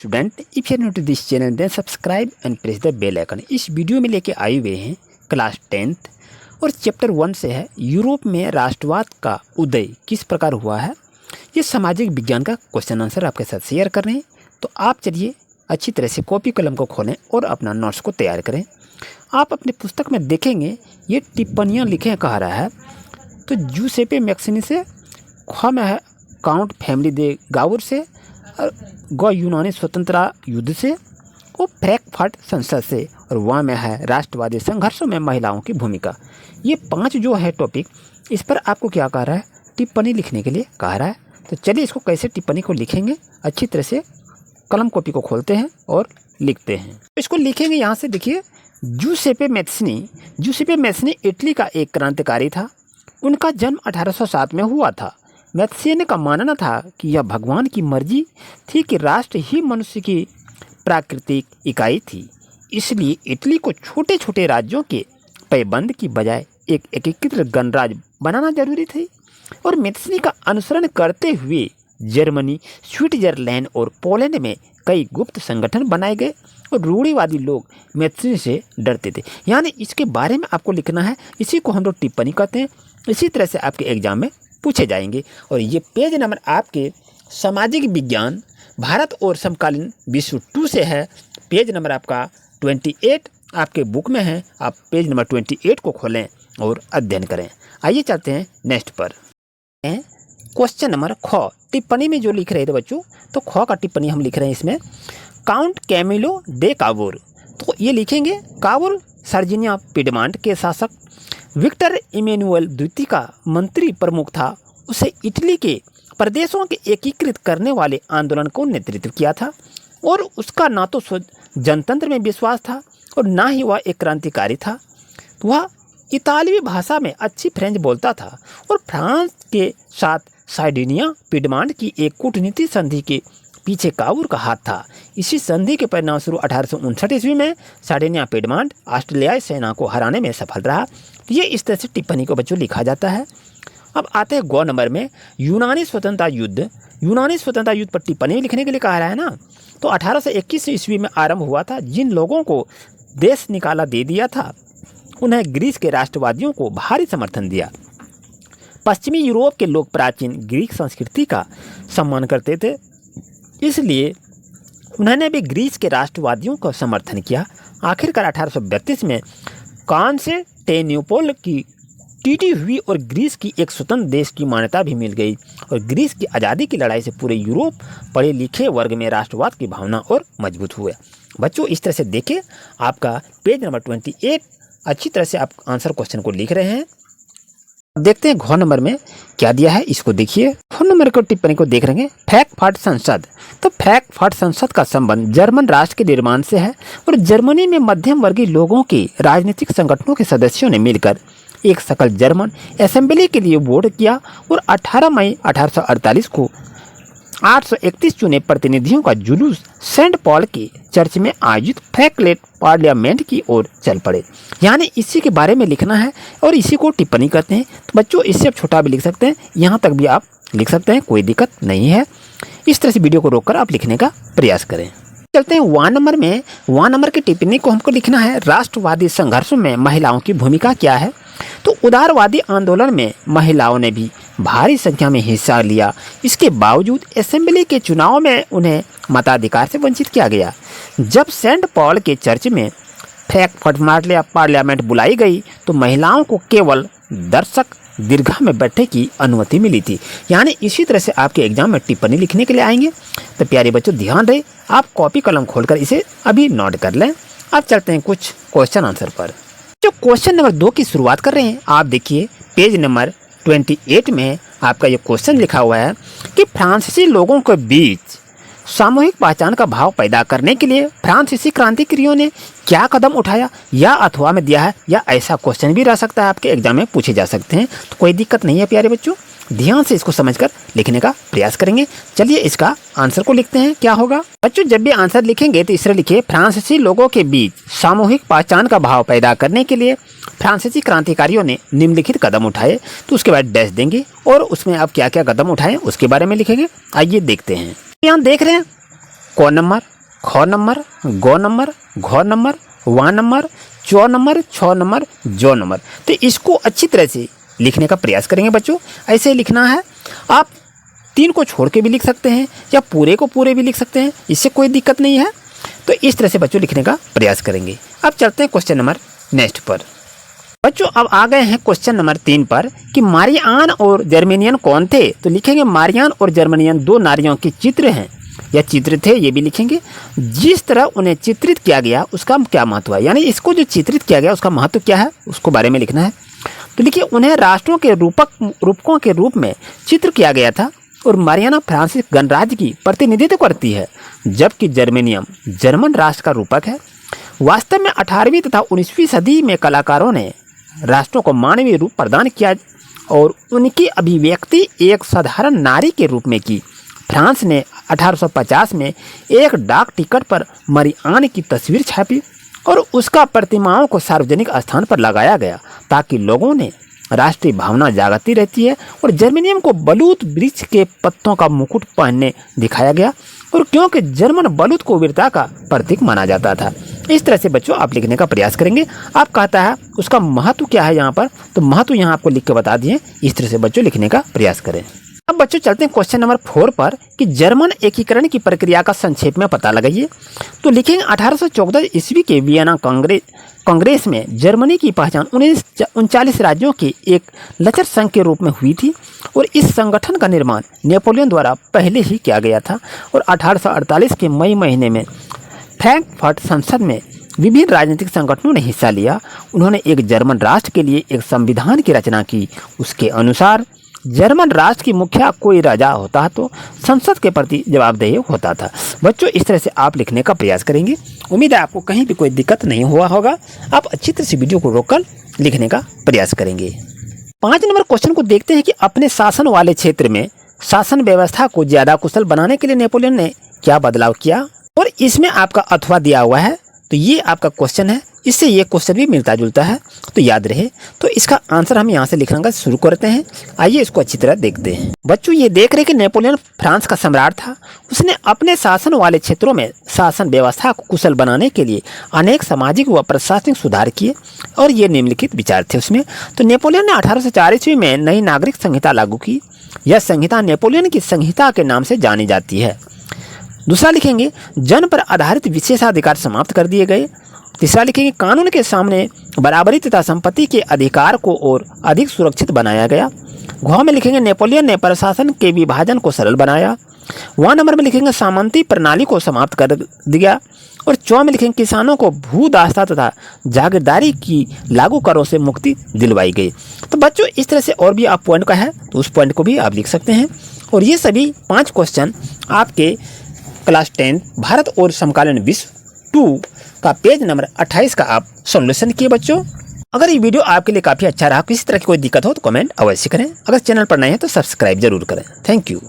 Student, if you are new to this channel then subscribe and press the bell icon. इस video में लेके आए हुए हैं क्लास 10th और चैप्टर 1 से है यूरोप में राष्ट्रवाद का उदय किस प्रकार हुआ है। ये सामाजिक विज्ञान का क्वेश्चन आंसर आपके साथ शेयर कर रहे हैं। तो आप चलिए अच्छी तरह से कॉपी कलम को खोलें और अपना नोट्स को तैयार करें। आप अपने पुस्तक में देखेंगे ये टिप्पणियाँ लिखे कह रहा है। तो जूसेपे मैक्सिनी से, ख में है काउंट फैमिली दे गाउर से, और ग यूनानी स्वतंत्रता युद्ध से, और फ्रैंकफर्ट संसद से, और वहाँ में है राष्ट्रवादी संघर्षों में महिलाओं की भूमिका। ये 5 जो है टॉपिक, इस पर आपको क्या कह रहा है, टिप्पणी लिखने के लिए कह रहा है। तो चलिए इसको कैसे टिप्पणी को लिखेंगे, अच्छी तरह से कलम कॉपी को खोलते हैं और लिखते हैं। इसको लिखेंगे यहाँ से। देखिए, जूसेपे मैथ्सिनी इटली का एक क्रांतिकारी था। उनका जन्म 1807 में हुआ था। मैथ्सिनी का मानना था कि यह भगवान की मर्जी थी कि राष्ट्र ही मनुष्य की प्राकृतिक इकाई थी, इसलिए इटली को छोटे छोटे राज्यों के पैबंद की बजाय एक एकीकृत गणराज्य बनाना जरूरी थी। और मैथ्सिनी का अनुसरण करते हुए जर्मनी, स्विट्जरलैंड और पोलैंड में कई गुप्त संगठन बनाए गए और रूढ़िवादी लोग मैथ्सिनी से डरते थे। यानी इसके बारे में आपको लिखना है, इसी को हम लोग टिप्पणी कहते हैं। इसी तरह से आपके एग्जाम में पूछे जाएंगे। और ये पेज नंबर आपके सामाजिक विज्ञान भारत और समकालीन विश्व 2 से है। पेज नंबर आपका 28 आपके बुक में है। आप पेज नंबर 28 को खोलें और अध्ययन करें। आइए चलते हैं नेक्स्ट पर। क्वेश्चन नंबर ख, टिप्पणी में जो लिख रहे थे बच्चों, तो ख का टिप्पणी हम लिख रहे हैं इसमें। काउंट कैमिलो दे काबूर, तो ये लिखेंगे काबूर सर्जिनिया पिडमांट के शासक विक्टर इमैनुअल द्वितीय का मंत्री प्रमुख था। उसे इटली के प्रदेशों के एकीकृत करने वाले आंदोलन को नेतृत्व किया था और उसका ना तो जनतंत्र में विश्वास था और ना ही वह एक क्रांतिकारी था। वह इतालवी भाषा में अच्छी फ्रेंच बोलता था और फ्रांस के साथ सार्डिनिया पिडमांट की एक कूटनीतिक संधि के पीछे काबूर का हाथ था। इसी संधि के परिणाम स्वरूप 1859 ईस्वी में सार्डिनिया पिडमांट ऑस्ट्रेलियाई सेना को हराने में सफल रहा। ये इस तरह से टिप्पणी को बच्चों लिखा जाता है। अब आते हैं ग नंबर में, यूनानी स्वतंत्रता युद्ध पर टिप्पणी लिखने के लिए कहा रहा है ना। तो 1821 ईस्वी में आरंभ हुआ था। जिन लोगों को देश निकाला दे दिया था उन्हें ग्रीस के राष्ट्रवादियों को भारी समर्थन दिया। पश्चिमी यूरोप के लोग प्राचीन ग्रीक संस्कृति का सम्मान करते थे, इसलिए उन्होंने भी ग्रीस के राष्ट्रवादियों का समर्थन किया। आखिरकार 1832 में कॉन्स्टेंटिनोपल की टीटी हुई और ग्रीस की एक स्वतंत्र देश की मान्यता भी मिल गई। और ग्रीस की आज़ादी की लड़ाई से पूरे यूरोप पढ़े लिखे वर्ग में राष्ट्रवाद की भावना और मजबूत हुए। बच्चों, इस तरह से देखें, आपका पेज नंबर 28 अच्छी तरह से आप आंसर क्वेश्चन को लिख रहे हैं। देखते हैं घ नंबर में क्या दिया है, इसको देखिए। ख नंबर को टिप्पणी को देख रहे हैं, फ्रैंकफर्ट संसद। तो फ्रैंकफर्ट संसद का संबंध जर्मन राष्ट्र के निर्माण से है और जर्मनी में मध्यम वर्गीय लोगों के राजनीतिक संगठनों के सदस्यों ने मिलकर एक सकल जर्मन असेंबली के लिए वोट किया और 18 मई 1848 को 831 चुने प्रतिनिधियों का जुलूस सेंट पॉल के चर्च में आयोजित फ्रैंकलेट पार्लियामेंट की ओर चल पड़े। यानी इसी के बारे में लिखना है और इसी को टिप्पणी करते हैं। तो बच्चों, इससे आप छोटा भी लिख सकते हैं, यहाँ तक भी आप लिख सकते हैं, कोई दिक्कत नहीं है। इस तरह से वीडियो को रोककर आप लिखने का प्रयास करें। चलते हैं 1 नंबर में। 1 नंबर की टिप्पणी को हमको लिखना है, राष्ट्रवादी संघर्षों में महिलाओं की भूमिका क्या है। तो उदारवादी आंदोलन में महिलाओं ने भी भारी संख्या में हिस्सा लिया। इसके बावजूद असेंबली के चुनाव में उन्हें मताधिकार से वंचित किया गया। जब सेंट पॉल के चर्च में फ्रैंकफर्ट पार्लियामेंट बुलाई गई तो महिलाओं को केवल दर्शक दीर्घा में बैठने की अनुमति मिली थी। यानी इसी तरह से आपके एग्जाम में टिप्पणी लिखने के लिए आएंगे। तो प्यारे बच्चों, ध्यान रहे, आप कॉपी कलम खोलकर इसे अभी नोट कर लें। अब चलते हैं कुछ क्वेश्चन आंसर पर। जो क्वेश्चन नंबर 2 की शुरुआत कर रहे हैं, आप देखिए पेज नंबर 28 में आपका ये क्वेश्चन लिखा हुआ है कि फ्रांसीसी लोगों के बीच सामूहिक पहचान का भाव पैदा करने के लिए फ्रांसीसी क्रांतिकारियों ने क्या कदम उठाया, या अथवा में दिया है, या ऐसा क्वेश्चन भी रह सकता है, आपके एग्जाम में पूछे जा सकते हैं। तो कोई दिक्कत नहीं है प्यारे बच्चों, ध्यान से इसको समझकर लिखने का प्रयास करेंगे। चलिए इसका आंसर को लिखते हैं, क्या होगा। बच्चों, जब भी आंसर लिखेंगे तो इस तरह लिखिए, फ्रांसीसी लोगों के बीच सामूहिक पहचान का भाव पैदा करने के लिए फ्रांसीसी क्रांतिकारियों ने निम्नलिखित कदम उठाए। तो उसके बाद डैश देंगे और उसमें आप क्या क्या कदम उठाए उसके बारे में लिखेंगे। आइए देखते हैं। यहाँ देख रहे हैं क नंबर, ख नंबर, ग नंबर, घ नंबर, वा नंबर, चौ नंबर, छ नंबर, जो नंबर। तो इसको अच्छी तरह से लिखने का प्रयास करेंगे बच्चों। ऐसे ही लिखना है। आप 3 को छोड़ के भी लिख सकते हैं या पूरे को पूरे भी लिख सकते हैं, इससे कोई दिक्कत नहीं है। तो इस तरह से बच्चों लिखने का प्रयास करेंगे। अब चलते हैं क्वेश्चन नंबर नेक्स्ट पर। बच्चों अब आ गए हैं क्वेश्चन नंबर 3 पर कि मारियान और जर्मेनियन कौन थे। तो लिखेंगे मारियान और जर्मेनियन 2 नारियों के चित्र हैं या चित्र थे, ये भी लिखेंगे। जिस तरह उन्हें चित्रित किया गया उसका क्या महत्व है, यानी इसको जो चित्रित किया गया उसका महत्व क्या है, उसको बारे में लिखना है। तो लिखिए उन्हें राष्ट्रों के रूपकों के रूप में चित्र किया गया था और मारियाना फ्रांसीसी गणराज्य की प्रतिनिधित्व करती है, जबकि जर्मेनियम जर्मन राष्ट्र का रूपक है। वास्तव में 18वीं तथा 19वीं सदी में कलाकारों ने राष्ट्रों को मानवीय रूप प्रदान किया और उनकी अभिव्यक्ति एक साधारण नारी के रूप में की। फ्रांस ने 1850 में एक डाक टिकट पर मरियान की तस्वीर छापी और उसका प्रतिमाओं को सार्वजनिक स्थान पर लगाया गया ताकि लोगों ने राष्ट्रीय भावना जागती रहती है। और जर्मेनियम को बलूत वृक्ष के पत्तों का मुकुट पहनने दिखाया गया और क्योंकि जर्मन बलूत को वीरता का प्रतीक माना जाता था। इस तरह से बच्चों आप लिखने का प्रयास करेंगे। आप कहता है उसका महत्व क्या है यहाँ पर, तो महत्व यहाँ आपको लिख के बता दिए। इस तरह से बच्चों लिखने का प्रयास करें। अब बच्चों चलते हैं क्वेश्चन नंबर 4 पर कि जर्मन एकीकरण की प्रक्रिया का संक्षेप में पता लगाइए। तो लिखेंगे 1814 ईस्वी के वियना कांग्रेस में जर्मनी की पहचान 39 राज्यों के एक लचर संघ के रूप में हुई थी और इस संगठन का निर्माण नेपोलियन द्वारा पहले ही किया गया था। और 1848 के मई महीने में फ्रैंकफर्ट संसद में विभिन्न राजनीतिक संगठनों ने हिस्सा लिया। उन्होंने एक जर्मन राष्ट्र के लिए एक संविधान की रचना की। उसके अनुसार जर्मन राष्ट्र की मुखिया कोई राजा होता तो संसद के प्रति जवाबदेह होता था। बच्चों इस तरह से आप लिखने का प्रयास करेंगे। उम्मीद है आपको कहीं भी कोई दिक्कत नहीं हुआ होगा। आप अच्छी तरह से वीडियो को रोककर लिखने का प्रयास करेंगे। 5 नंबर क्वेश्चन को देखते हैं कि अपने शासन वाले क्षेत्र में शासन व्यवस्था को ज्यादा कुशल बनाने के लिए नेपोलियन ने क्या बदलाव किया। और इसमें आपका अथवा दिया हुआ है, तो ये आपका क्वेश्चन है, इससे ये क्वेश्चन भी मिलता जुलता है, तो याद रहे। तो इसका आंसर हम यहाँ से लिखने का शुरू करते हैं। आइए इसको अच्छी तरह देखते हैं। बच्चों ये देख रहे कि नेपोलियन फ्रांस का सम्राट था। उसने अपने शासन वाले क्षेत्रों में शासन व्यवस्था को कुशल बनाने के लिए अनेक सामाजिक व प्रशासनिक सुधार किए और ये निम्नलिखित विचार थे उसमें। तो नेपोलियन ने 1804 ईस्वी में नई नागरिक संहिता लागू की। यह संहिता नेपोलियन की संहिता के नाम से जानी जाती है। दूसरा लिखेंगे जन पर आधारित विशेषाधिकार समाप्त कर दिए गए। तीसरा लिखेंगे कानून के सामने बराबरी तथा संपत्ति के अधिकार को और अधिक सुरक्षित बनाया गया। घ में लिखेंगे नेपोलियन ने प्रशासन के विभाजन को सरल बनाया। व नंबर में लिखेंगे सामंती प्रणाली को समाप्त कर दिया। और चौ में लिखेंगे किसानों को भूदास्ता तथा जागीरदारी की लागू करों से मुक्ति दिलवाई गई। तो बच्चों इस तरह से और भी आप पॉइंट का है तो उस पॉइंट को भी आप लिख सकते हैं। और ये सभी 5 क्वेश्चन आपके क्लास 10 भारत और समकालीन विश्व 2 का पेज नंबर 28 का आप सॉल्यूशन किए। बच्चों अगर ये वीडियो आपके लिए काफ़ी अच्छा रहा, किसी तरह की कोई दिक्कत हो तो कमेंट अवश्य करें। अगर चैनल पर नए हैं तो सब्सक्राइब जरूर करें। Thank you.